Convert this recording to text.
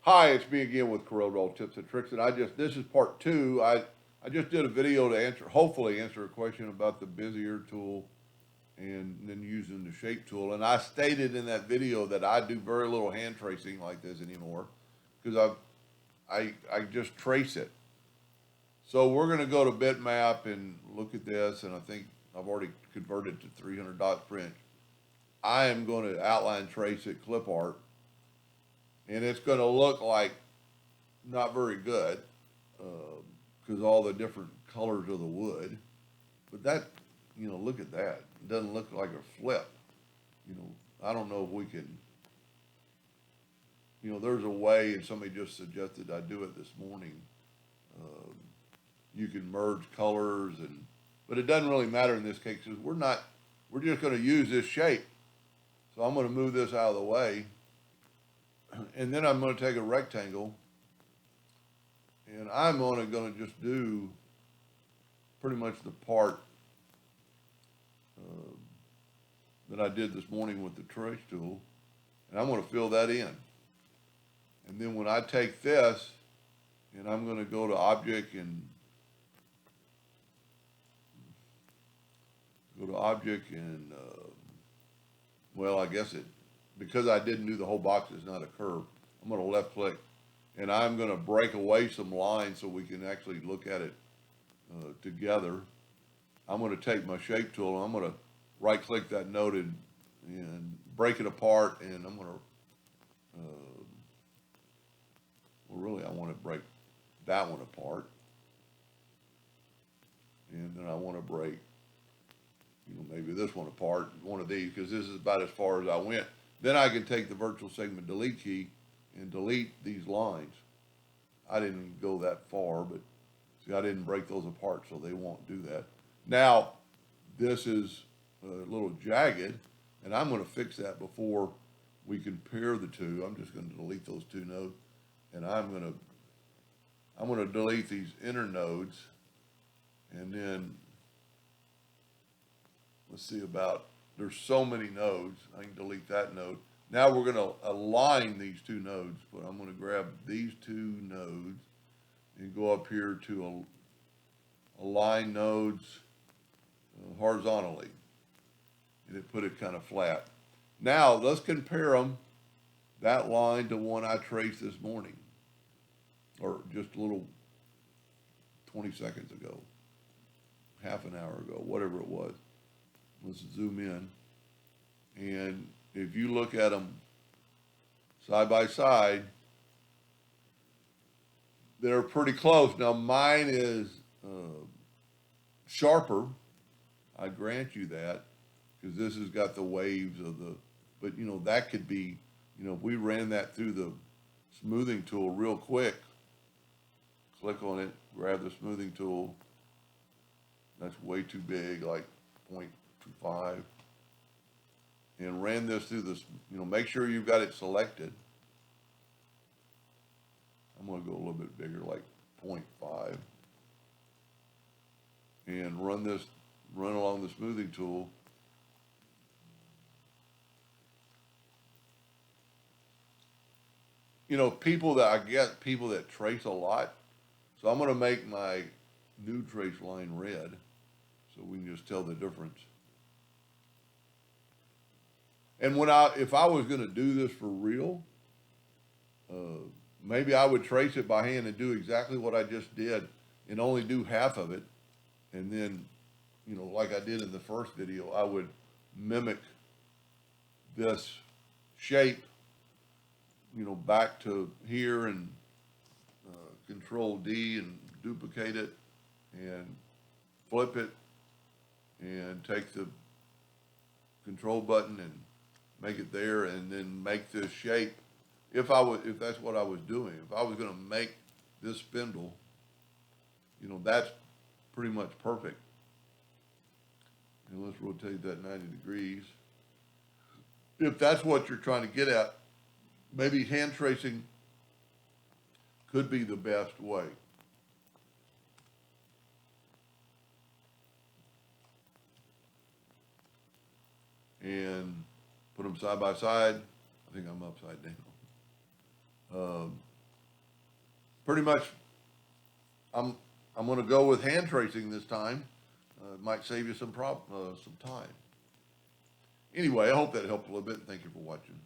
Hi, it's me again with Corel Roll Tips and Tricks, and this is part two. I just did a video to hopefully answer a question about the Bezier tool and then using the shape tool. And I stated in that video that I do very little hand tracing like this anymore because I just trace it. So we're going to go to bitmap and look at this, and I think I've already converted to 300 dots per inch. I am going to outline trace it clip art, and it's going to look like not very good because all the different colors of the wood. But that, look at that. It doesn't look like a flip. I don't know if we can, there's a way, and somebody just suggested I do it this morning. You can merge colors, but it doesn't really matter in this case because we're just going to use this shape. So I'm going to move this out of the way, and then I'm going to take a rectangle, and I'm only going to just do pretty much the part that I did this morning with the trace tool, and I'm going to fill that in. And then when I take this, and I'm going to go to object and well, I guess because I didn't do the whole box, it's not a curve. I'm going to left click, and I'm going to break away some lines so we can actually look at it together. I'm going to take my shape tool, and I'm going to right click that node and break it apart, and I'm going to, well, really I want to break that one apart, and then I want to break, maybe this one apart, one of these, because this is about as far as I went. Then I can take the virtual segment delete key and delete these lines. I didn't go that far, but see, I didn't break those apart, so they won't do that. Now, this is a little jagged, and I'm going to fix that before we compare the two. I'm just going to delete those two nodes, and I'm going to delete these inner nodes, and then let's see there's so many nodes. I can delete that node. Now we're going to align these two nodes, but I'm going to grab these two nodes and go up here to align nodes horizontally, and it put it kind of flat. Now let's compare them, that line to one I traced this morning, or just a little 20 seconds ago, half an hour ago, whatever it was. Let's zoom in, and if you look at them side by side, they're pretty close. Now mine is sharper, I grant you that, because this has got the waves of but that could be, if we ran that through the smoothing tool real quick, click on it, grab the smoothing tool, that's way too big, like 0.25, and ran this through this, make sure you've got it selected. I'm going to go a little bit bigger, like 0.5, and run along the smoothing tool. People that trace a lot, so I'm going to make my new trace line red so we can just tell the difference. And if I was going to do this for real, maybe I would trace it by hand and do exactly what I just did and only do half of it. And then, like I did in the first video, I would mimic this shape, back to here and Control D and duplicate it and flip it and take the control button and make it there, and then make this shape. If that's what I was doing, if I was going to make this spindle, that's pretty much perfect. And let's rotate that 90 degrees. If that's what you're trying to get at, maybe hand tracing could be the best way. And put them side by side. I think I'm upside down. pretty much, I'm gonna go with hand tracing this time. It might save you some time. Anyway, I hope that helped a little bit, and thank you for watching.